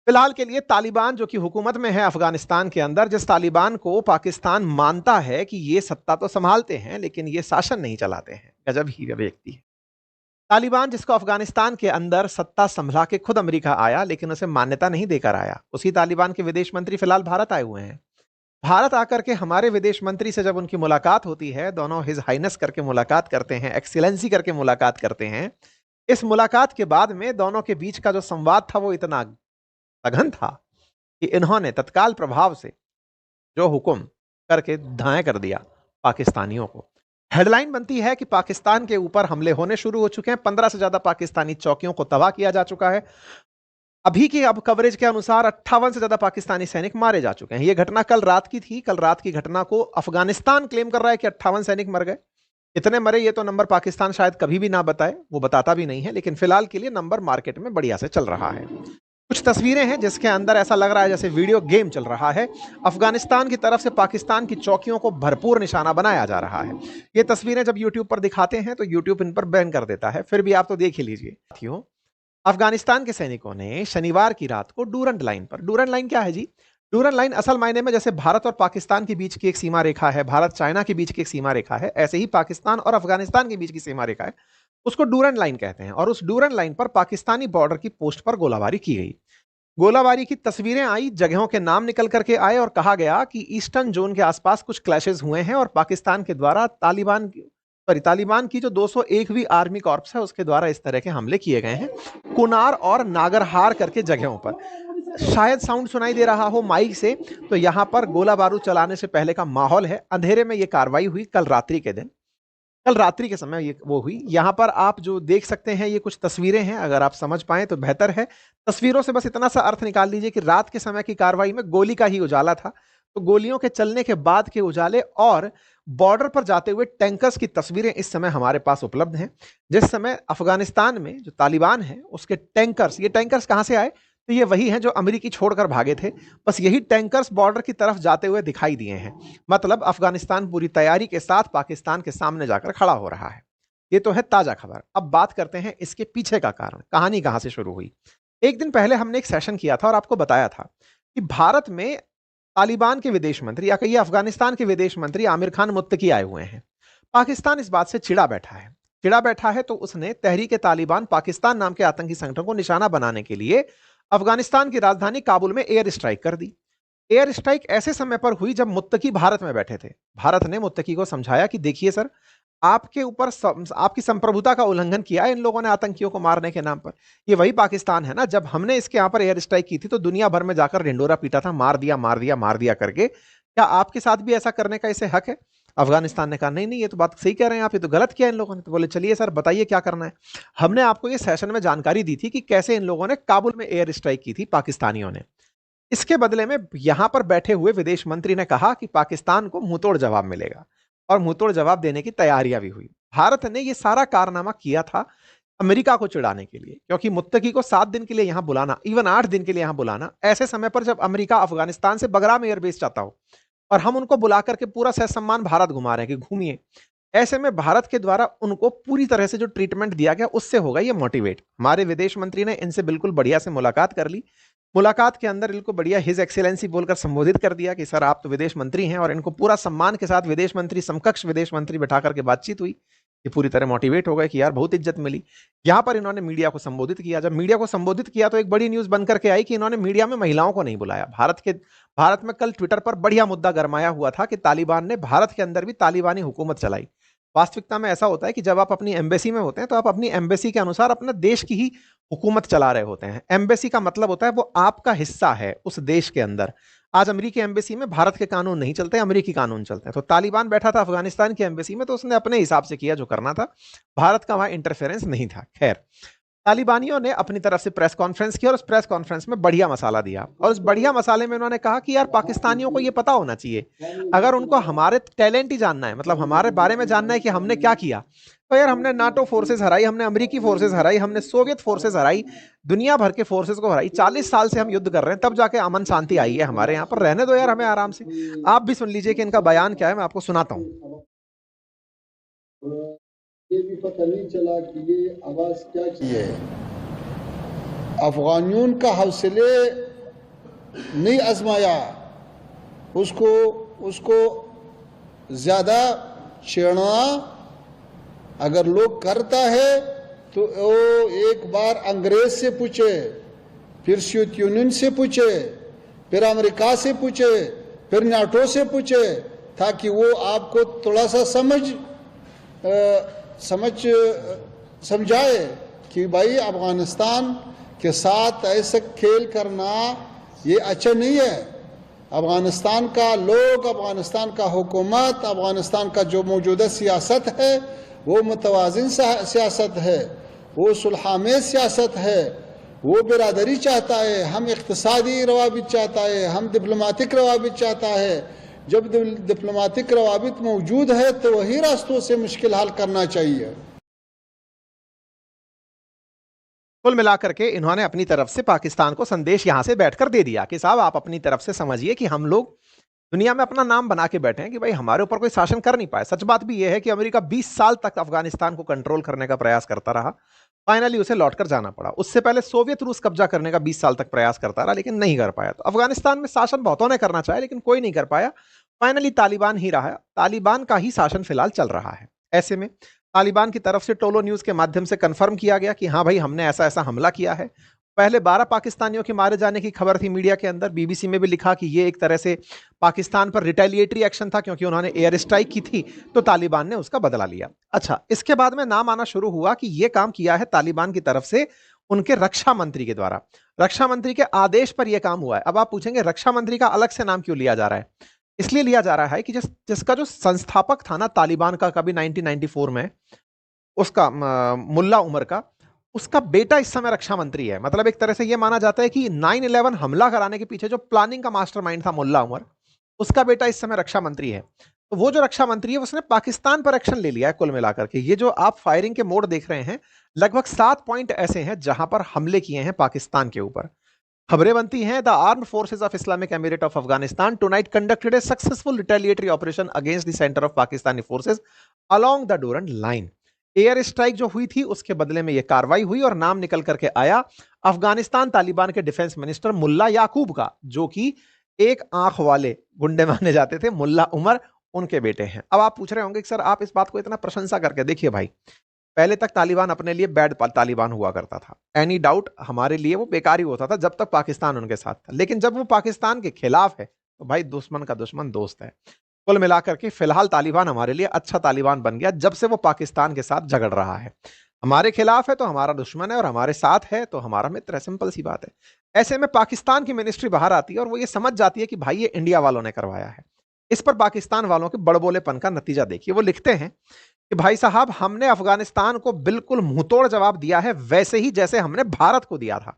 फिलहाल के लिए तालिबान जो कि हुकूमत में है अफगानिस्तान के अंदर, जिस तालिबान को पाकिस्तान मानता है कि ये सत्ता तो संभालते हैं लेकिन ये शासन नहीं चलाते हैं, गजब ही व्यक्ति है। तालिबान जिसको अफगानिस्तान के अंदर सत्ता संभला के खुद अमेरिका आया लेकिन उसे मान्यता नहीं देकर आया, उसी तालिबान के विदेश मंत्री फिलहाल भारत आए हुए हैं। भारत आकर के हमारे विदेश मंत्री से जब उनकी मुलाकात होती है, दोनों हिज हाइनेस करके मुलाकात करते हैं, एक्सीलेंसी करके मुलाकात करते हैं। इस मुलाकात के बाद में दोनों के बीच का जो संवाद था वो इतना सघन था कि इन्होंने तत्काल प्रभाव से जो हुक्म करके दाएं कर दिया पाकिस्तानियों को। हेडलाइन बनती है कि पाकिस्तान के ऊपर हमले होने शुरू हो चुके हैं, 15 से ज्यादा पाकिस्तानी चौकियों को तबाह किया जा चुका है। अभी की अब कवरेज के अनुसार 58 से ज्यादा पाकिस्तानी सैनिक मारे जा चुके हैं। यह घटना कल रात की थी। कल रात की घटना को अफगानिस्तान क्लेम कर रहा है कि 58 सैनिक मर गए। इतने मरे ये तो नंबर पाकिस्तान शायद कभी भी ना बताए, वो बताता भी नहीं है, लेकिन फिलहाल के लिए नंबर मार्केट में बढ़िया से चल रहा है। कुछ तस्वीरें हैं जिसके अंदर ऐसा लग रहा है जैसे वीडियो गेम चल रहा है। अफगानिस्तान की तरफ से पाकिस्तान की चौकियों को भरपूर निशाना बनाया जा रहा है। ये तस्वीरें जब यूट्यूब पर दिखाते हैं तो यूट्यूब इन पर बैन कर देता है, फिर भी आप तो देख ही लीजिए। साथियों, अफगानिस्तान के सैनिकों ने शनिवार की रात को डूरंड लाइन पर, डूरंड लाइन क्या है जी? डूरंड लाइन असल मायने में जैसे भारत और पाकिस्तान के बीच की एक सीमा रेखा है, भारत चाइना के बीच की एक सीमा रेखा है, ऐसे ही पाकिस्तान और अफगानिस्तान के बीच की सीमा रेखा है, उसको डूरंड लाइन कहते हैं। और उस डूरंड लाइन पर पाकिस्तानी बॉर्डर की पोस्ट पर गोलाबारी की गई। गोलाबारी की तस्वीरें आई, जगहों के नाम निकल करके आए और कहा गया कि ईस्टर्न जोन के आसपास कुछ क्लैशेस हुए हैं और पाकिस्तान के द्वारा तालिबान की जो 201वीं आर्मी कॉर्प्स है उसके द्वारा इस तरह के हमले किए गए हैं कुनार और नागरहार करके जगहों पर। शायद साउंड सुनाई दे रहा हो माइक से, तो यहां पर गोला बारूद चलाने से पहले का माहौल है। अंधेरे में यह कार्रवाई हुई कल रात्रि के दिन, कल रात्रि के समय ये वो हुई। यहां पर आप जो देख सकते हैं ये कुछ तस्वीरें हैं, अगर आप समझ पाए तो बेहतर है। तस्वीरों से बस इतना सा अर्थ निकाल लीजिए कि रात के समय की कार्रवाई में गोली का ही उजाला था, तो गोलियों के चलने के बाद के उजाले और बॉर्डर पर जाते हुए टैंकर्स की तस्वीरें इस समय हमारे पास उपलब्ध हैं। जिस समय अफगानिस्तान में जो तालिबान है उसके टैंकर्स, ये टैंकर्स कहां से आए? तो ये वही हैं जो अमेरिकी छोड़कर भागे थे। बस यही टैंकर्स बॉर्डर की तरफ जाते हुए दिखाई दिए हैं। मतलब अफगानिस्तान पूरी तैयारी के साथ पाकिस्तान के सामने जाकर खड़ा हो रहा है। ये तो है ताजा खबर। अब बात करते हैं इसके पीछे का कारण, कहानी कहां से शुरू हुई। एक दिन पहले हमने एक सेशन किया था और आपको बताया था कि भारत में तालिबान के विदेश मंत्री या कहिए अफगानिस्तान के विदेश मंत्री आमिर खान मुत्तकी आए हुए हैं। पाकिस्तान इस बात से चिड़ा बैठा है तो उसने तहरीक तालिबान पाकिस्तान नाम के आतंकी संगठन को निशाना बनाने के लिए अफगानिस्तान की राजधानी काबुल में एयर स्ट्राइक कर दी। एयर स्ट्राइक ऐसे समय पर हुई जब मुत्तकी भारत में बैठे थे। भारत ने मुत्तकी को समझाया कि देखिए सर, आपके ऊपर आपकी संप्रभुता का उल्लंघन किया है इन लोगों ने आतंकियों को मारने के नाम पर। ये वही पाकिस्तान है ना, जब हमने इसके यहां पर एयर स्ट्राइक की थी तो दुनिया भर में जाकर ढिंडोरा पीटा था, मार दिया मार दिया मार दिया करके। क्या आपके साथ भी ऐसा करने का इसे हक है? अफगानिस्तान ने कहा नहीं नहीं, ये तो बात सही कह रहे हैं आप, ये तो गलत किया इन लोगों ने। तो बोले चलिए सर बताइए क्या करना है। हमने आपको ये सेशन में जानकारी दी थी कि कैसे इन लोगों ने काबुल में एयर स्ट्राइक की थी पाकिस्तानियों ने। इसके बदले में यहां पर बैठे हुए विदेश मंत्री ने कहा कि पाकिस्तान को मुंहतोड़ जवाब मिलेगा और मुंहतोड़ जवाब देने की तैयारियां भी हुई। भारत ने यह सारा कारनामा किया था अमेरिका को चिढ़ाने के लिए, क्योंकि मुत्तकी को 7 दिन के लिए यहां बुलाना, इवन 8 दिन के लिए यहां बुलाना, ऐसे समय पर जब अमेरिका अफगानिस्तान से बगराम एयरबेस चाहता हो और हम उनको बुला करके पूरा सह सम्मान भारत घुमा रहे हैं कि घूमिए, ऐसे में भारत के द्वारा उनको पूरी तरह से जो ट्रीटमेंट दिया गया उससे होगा ये मोटिवेट। हमारे विदेश मंत्री ने इनसे बिल्कुल बढ़िया से मुलाकात कर ली। मुलाकात के अंदर इनको बढ़िया हिज एक्सीलेंसी बोलकर संबोधित कर दिया कि सर आप तो विदेश मंत्री हैं, और इनको पूरा सम्मान के साथ विदेश मंत्री समकक्ष विदेश मंत्री बैठा करके बातचीत हुई। ये पूरी तरह मोटिवेट हो गए कि यार बहुत इज्जत मिली। यहां पर इन्होंने मीडिया को संबोधित किया। जब मीडिया को संबोधित किया तो एक बड़ी न्यूज बनकर के आई कि इन्होंने मीडिया में महिलाओं को नहीं बुलाया। भारत में कल ट्विटर पर बढ़िया मुद्दा गरमाया हुआ था कि तालिबान ने भारत के अंदर भी तालिबानी हुकूमत चलाई। वास्तविकता में ऐसा होता है कि जब आप अपनी एम्बेसी में होते हैं तो आप अपनी एम्बेसी के अनुसार अपने देश की ही हुकूमत चला रहे होते हैं। एम्बेसी का मतलब होता है वो आपका हिस्सा है उस देश के अंदर। आज अमेरिकी एम्बेसी में भारत के कानून नहीं चलते, अमेरिकी कानून चलते हैं। तो तालिबान बैठा था अफगानिस्तान की एम्बेसी में, तो उसने अपने हिसाब से किया जो करना था, भारत का वहां इंटरफेरेंस नहीं था। खैर, तालिबानियों ने अपनी तरफ से प्रेस कॉन्फ्रेंस की और उस प्रेस कॉन्फ्रेंस में बढ़िया मसाला दिया, और उस बढ़िया मसाले में उन्होंने कहा कि यार पाकिस्तानियों को यह पता होना चाहिए, अगर उनको हमारे टैलेंट ही जानना है, मतलब हमारे बारे में जानना है कि हमने क्या किया, तो यार हमने नाटो फोर्सेस हराई, हमने अमेरिकी फोर्सेस हराई, हमने सोवियत फोर्सेस हराई, दुनिया भर के फोर्सेस को हराई। 40 साल से हम युद्ध कर रहे हैं, तब जाके अमन शांति आई है हमारे यहाँ पर। रहने दो यार हमें आराम से। आप भी सुन लीजिए कि इनका बयान क्या है, मैं आपको सुनाता हूँ। ये भी पता नहीं चला कि ये आवाज क्या की है। अफगानियों का हौसले नहीं आजमाया, उसको उसको ज़्यादा छेड़ना अगर लोग करता है तो वो एक बार अंग्रेज से पूछे, फिर सोवियत यूनियन से पूछे, फिर अमेरिका से पूछे, फिर नाटो से पूछे, ताकि वो आपको थोड़ा सा समझाए कि भाई अफगानिस्तान के साथ ऐसा खेल करना ये अच्छा नहीं है। अफगानिस्तान का लोग, अफगानिस्तान का हुकूमत, अफगानिस्तान का जो मौजूदा सियासत है वो मुतवाज़िन सियासत है, वो सुलहामेज़ सियासत है, वो बिरादरी चाहता है, हम इक़्तिसादी रवाबित चाहता है, हम डिप्लोमेटिक रवाबित चाहता है। जब डिप्लोमेटिक रवाबित मौजूद है तो वही रास्तों से मुश्किल हल करना चाहिए। कुल मिलाकर के इन्होंने अपनी तरफ से पाकिस्तान को संदेश यहां से बैठकर दे दिया कि साहब आप अपनी तरफ से समझिए कि हम लोग दुनिया में अपना नाम बना के बैठे हैं कि भाई हमारे ऊपर कोई शासन कर नहीं पाए। सच बात भी यह है कि अमेरिका 20 साल तक अफगानिस्तान को कंट्रोल करने का प्रयास करता रहा, फाइनली उसे लौटकर जाना पड़ा। उससे पहले सोवियत रूस कब्जा करने का 20 साल तक प्रयास करता रहा, लेकिन नहीं कर पाया। तो अफगानिस्तान में शासन बहुतों ने करना चाहा, लेकिन कोई नहीं कर पाया। फाइनली तालिबान ही रहा, तालिबान का ही शासन फिलहाल चल रहा है। ऐसे में तालिबान की तरफ से टोलो न्यूज के माध्यम से कंफर्म किया गया कि हाँ भाई हमने ऐसा ऐसा हमला किया है। पहले 12 पाकिस्तानियों के मारे जाने की खबर थी मीडिया के अंदर, बीबीसी में भी लिखा कि ये एक तरह से पाकिस्तान पर रिटेलिएटरी एक्शन था, क्योंकि उन्होंने एयर स्ट्राइक की थी, तो तालिबान ने उसका बदला लिया। अच्छा, इसके बाद में नाम आना शुरू हुआ कि यह काम किया है तालिबान की तरफ से उनके रक्षा मंत्री के द्वारा, रक्षा मंत्री के आदेश पर यह काम हुआ है। अब आप पूछेंगे रक्षा मंत्री का अलग से नाम क्यों लिया जा रहा है? इसलिए लिया जा रहा है कि जिसका जो संस्थापक था ना तालिबान का कभी 1994 में, उसका मुल्ला उमर का, उसका बेटा इस समय रक्षा मंत्री है। मतलब एक तरह से यह माना जाता है कि 9/11 हमला कराने के पीछे जो प्लानिंग का मास्टरमाइंड था मुल्ला उमर, उसका बेटा इस समय रक्षा मंत्री है। तो वो जो रक्षा मंत्री है उसने पाकिस्तान पर एक्शन ले लिया है। कुल मिलाकर के ये जो आप फायरिंग के मोड देख रहे हैं, लगभग 7 पॉइंट ऐसे हैं जहां पर हमले किए हैं पाकिस्तान के ऊपर। खबरें बनती हैं, the armed forces of Islamic emirate of Afghanistan tonight conducted A successful retaliatory operation against the centre of Pakistani forces along the Durand line. Air strike जो हुई थी उसके बदले में यह कार्रवाई हुई और नाम निकल करके आया अफगानिस्तान तालिबान के डिफेंस मिनिस्टर मुल्ला याकूब का, जो कि एक आंख वाले गुंडे माने जाते थे, मुल्ला उमर उनके बेटे हैं। अब आप पूछ रहे होंगे कि सर आप इस बात को इतना प्रशंसा करके, देखिए भाई पहले तक तालिबान अपने लिए बैड तालिबान हुआ करता था, एनी डाउट हमारे लिए वो बेकार ही होता था जब तक पाकिस्तान उनके साथ था। लेकिन जब वो पाकिस्तान के खिलाफ है तो भाई दुश्मन का दुश्मन दोस्त है। कुल मिलाकर के फिलहाल तालिबान हमारे लिए अच्छा तालिबान बन गया जब से वो पाकिस्तान के साथ झगड़ रहा है। हमारे खिलाफ है तो हमारा दुश्मन है और हमारे साथ है तो हमारा मित्र है, सिंपल सी बात है। ऐसे में पाकिस्तान की मिनिस्ट्री बाहर आती है और वो ये समझ जाती है कि भाई ये इंडिया वालों ने करवाया है। इस पर पाकिस्तान वालों के बड़बोलेपन का नतीजा देखिए, वो लिखते हैं कि भाई साहब हमने अफगानिस्तान को बिल्कुल मुंहतोड़ जवाब दिया है, वैसे ही जैसे हमने भारत को दिया था।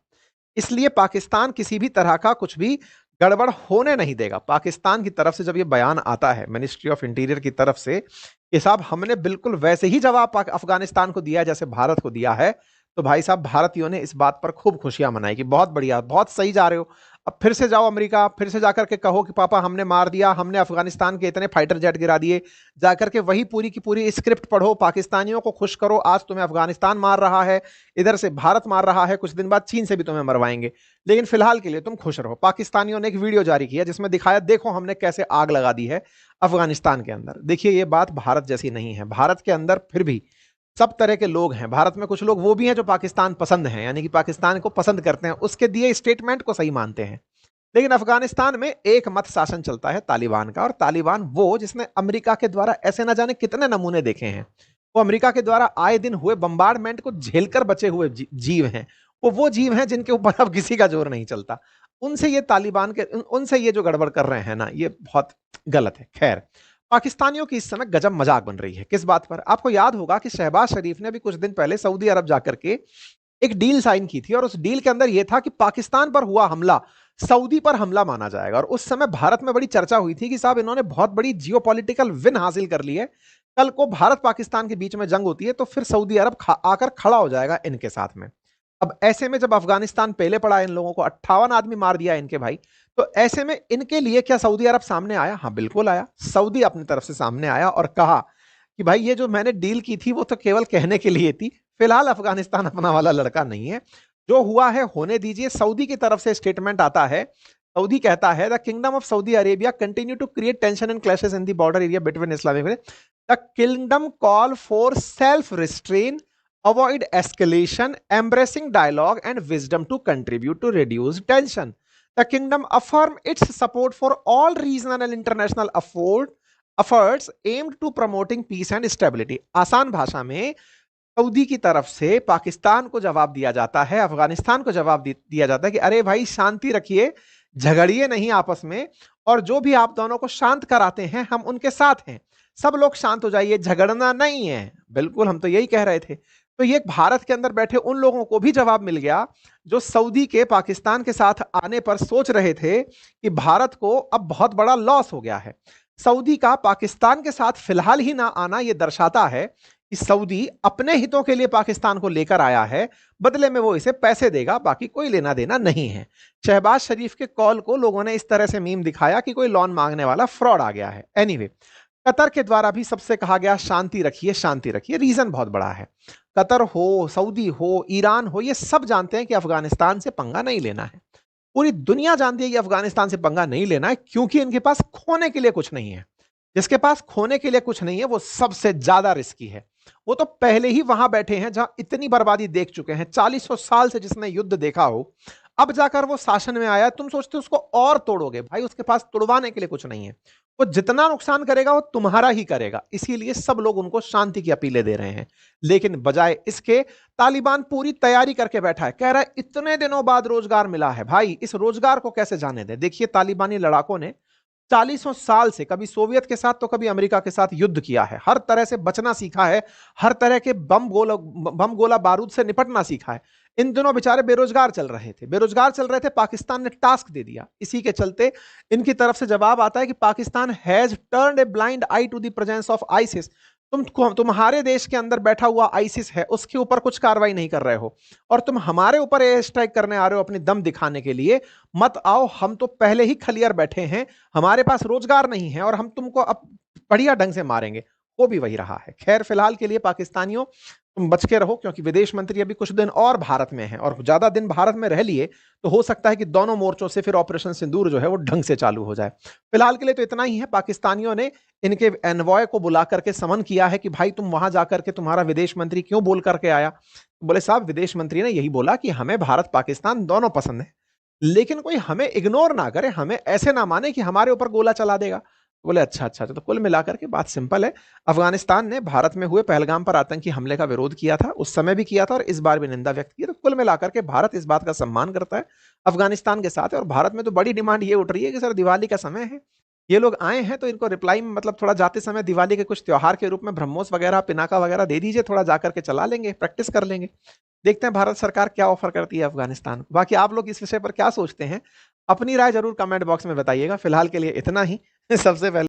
इसलिए पाकिस्तान किसी भी तरह का कुछ भी गड़बड़ होने नहीं देगा। पाकिस्तान की तरफ से जब ये बयान आता है मिनिस्ट्री ऑफ इंटीरियर की तरफ से कि साहब हमने बिल्कुल वैसे ही जवाब अफगानिस्तान को दिया जैसे भारत को दिया है, तो भाई साहब भारतीयों ने इस बात पर खूब खुशियां मनाई कि बहुत बढ़िया, बहुत सही जा रहे हो। अब फिर से जाओ अमेरिका, फिर से जाकर के कहो कि पापा हमने मार दिया, हमने अफगानिस्तान के इतने फाइटर जेट गिरा दिए। जाकर के वही पूरी की पूरी स्क्रिप्ट पढ़ो, पाकिस्तानियों को खुश करो, आज तुम्हें अफगानिस्तान मार रहा है, इधर से भारत मार रहा है, कुछ दिन बाद चीन से भी तुम्हें मरवाएंगे, लेकिन फिलहाल के लिए तुम खुश रहो। पाकिस्तानियों ने एक वीडियो जारी किया जिसमें दिखाया देखो हमने कैसे आग लगा दी है अफगानिस्तान के अंदर। देखिए ये बात भारत जैसी नहीं है। भारत के अंदर फिर भी सब तरह के लोग हैं। भारत में कुछ लोग वो भी हैं जो पाकिस्तान पसंद हैं, यानी कि पाकिस्तान को पसंद करते हैं, उसके दिए स्टेटमेंट को सही मानते हैं। लेकिन अफगानिस्तान में एक मत शासन चलता है तालिबान का, और तालिबान वो जिसने अमेरिका के द्वारा ऐसे ना जाने कितने नमूने देखे हैं। वो अमेरिका के द्वारा आए दिन हुए बम्बार्डमेंट को झेलकर बचे हुए जीव हैं। वो जीव हैं जिनके ऊपर अब किसी का जोर नहीं चलता। उनसे ये तालिबान के उनसे ये जो गड़बड़ कर रहे हैं ना, ये बहुत गलत है। खैर, पाकिस्तानियों की इस समय गजब मजाक बन रही है। किस बात पर? आपको याद होगा कि शहबाज शरीफ ने अभी कुछ दिन पहले सऊदी अरब जाकर के एक डील साइन की थी, और उस डील के अंदर यह था कि पाकिस्तान पर हुआ हमला सऊदी पर हमला माना जाएगा। और उस समय भारत में बड़ी चर्चा हुई थी कि साहब इन्होंने बहुत बड़ी जियोपॉलिटिकल विन हासिल कर ली है, कल को भारत पाकिस्तान के बीच में जंग होती है तो फिर सऊदी अरब आकर खड़ा हो जाएगा इनके साथ में। अब ऐसे में जब अफगानिस्तान पहले पड़ा, इन लोगों को 58 आदमी मार दिया इनके भाई, तो ऐसे में इनके लिए क्या सऊदी अरब सामने आया? हाँ बिल्कुल आया। सऊदी अपनी तरफ से सामने आया और कहा कि भाई ये जो मैंने डील की थी वो तो केवल कहने के लिए थी, फिलहाल अफगानिस्तान अपना वाला लड़का नहीं है, जो हुआ है होने दीजिए। सऊदी की तरफ से स्टेटमेंट आता है सऊदी कहता है the kingdom of Saudi Arabia continue to create tension and clashes in the border area between Islamic, the kingdom call for self restraint, avoid escalation, embracing dialogue and wisdom to contribute to reduce tension. The kingdom affirm its support for all regional and international efforts aimed to promoting peace and stability. आसान भाषा में Saudi की तरफ से पाकिस्तान को जवाब दिया जाता है, अफगानिस्तान को जवाब दिया जाता है कि अरे भाई शांति रखिए, झगड़िए नहीं आपस में, और जो भी आप दोनों को शांत कराते हैं हम उनके साथ हैं, सब लोग शांत हो जाइए, झगड़ना नहीं है. बिल्कुल, हम तो यही कह रहे थे. तो ये भारत के अंदर बैठे उन लोगों को भी जवाब मिल गया जो सऊदी के पाकिस्तान के साथ आने पर सोच रहे थे कि भारत को अब बहुत बड़ा लॉस हो गया है. सऊदी का पाकिस्तान के साथ फिलहाल ही ना आना यह दर्शाता है कि सऊदी अपने हितों के लिए पाकिस्तान को लेकर आया है, बदले में वो इसे पैसे देगा, बाकी कोई लेना देना नहीं है. शहबाज शरीफ के कॉल को लोगों ने इस तरह से मीम दिखाया कि कोई लोन मांगने वाला फ्रॉड आ गया है. एनीवे, कतर के द्वारा भी सबसे कहा गया शांति रखिए, शांति रखिए. रीजन बहुत बड़ा है. कतर हो, सऊदी हो, ईरान हो, ये सब जानते हैं कि अफगानिस्तान से पंगा नहीं लेना है. पूरी दुनिया जानती है कि अफगानिस्तान से पंगा नहीं लेना है, क्योंकि इनके पास खोने के लिए कुछ नहीं है. जिसके पास खोने के लिए कुछ नहीं है वो सबसे ज्यादा रिस्की है. वो तो पहले ही वहां बैठे हैं जहां इतनी बर्बादी देख चुके हैं. 40 साल से जिसने युद्ध देखा हो, अब जाकर वो शासन में आया, तुम सोचते हो उसको और तोड़ोगे? भाई उसके पास तोड़वाने के लिए कुछ नहीं है. वो जितना नुकसान करेगा वो तुम्हारा ही करेगा. इसीलिए सब लोग उनको शांति की अपीलें दे रहे हैं. लेकिन बजाय इसके तालिबान पूरी तैयारी करके बैठा है, कह रहा है इतने दिनों बाद रोजगार मिला है. भाई इस रोजगार को कैसे जाने दें? देखिए, तालिबानी लड़ाकों ने 40 साल से कभी सोवियत के साथ तो कभी अमेरिका के साथ युद्ध किया है, हर तरह से बचना सीखा है, हर तरह के बम गोला बारूद से निपटना सीखा है. इन दिनों बेचारे बेरोजगार चल रहे थे, पाकिस्तान ने टास्क दे दिया. इसी के चलते इनकी तरफ से जवाब आता है कि Pakistan has turned a blind eye to the presence of ISIS. तुम्हारे देश के अंदर बैठा हुआ आईसिस है, उसके ऊपर कुछ कार्रवाई नहीं कर रहे हो, और तुम हमारे ऊपर एयर स्ट्राइक करने आ रहे हो अपनी दम दिखाने के लिए. मत आओ, हम तो पहले ही खलियर बैठे हैं, हमारे पास रोजगार नहीं है, और हम तुमको अब बढ़िया ढंग से मारेंगे. वो भी वही रहा है. खैर, फिलहाल के लिए पाकिस्तानियों तुम बच के रहो, क्योंकि विदेश मंत्री अभी कुछ दिन और भारत में है, और ज्यादा दिन भारत में रह लिए तो हो सकता है कि दोनों मोर्चों से फिर ऑपरेशन सिंदूर जो है वो ढंग से चालू हो जाए. फिलहाल के लिए तो इतना ही है. पाकिस्तानियों ने इनके एनवॉय को बुला करके समन किया है कि भाई तुम वहां जाकर के तुम्हारा विदेश मंत्री क्यों बोल करके आया. बोले साहब, विदेश मंत्री ने यही बोला कि हमें भारत पाकिस्तान दोनों पसंद है, लेकिन कोई हमें इग्नोर ना करे, हमें ऐसे ना माने कि हमारे ऊपर गोला चला देगा. बोले अच्छा अच्छा. तो कुल मिलाकर के बात सिंपल है. अफगानिस्तान ने भारत में हुए पहलगाम पर आतंकी हमले का विरोध किया था, उस समय भी किया था और इस बार भी निंदा व्यक्त की. तो कुल मिलाकर के भारत इस बात का सम्मान करता है अफगानिस्तान के साथ. और भारत में तो बड़ी डिमांड ये उठ रही है कि सर दिवाली का समय है, ये लोग आए हैं, तो इनको रिप्लाई में मतलब थोड़ा जाते समय दिवाली के कुछ त्योहार के रूप में ब्रह्मोस वगैरह, पिनाका वगैरह दे दीजिए, थोड़ा जाकर के चला लेंगे, प्रैक्टिस कर लेंगे. देखते हैं भारत सरकार क्या ऑफर करती है अफगानिस्तान को. बाकी आप लोग इस विषय पर क्या सोचते हैं, अपनी राय जरूर कमेंट बॉक्स में बताइएगा. फिलहाल के लिए इतना ही. सबसे पहले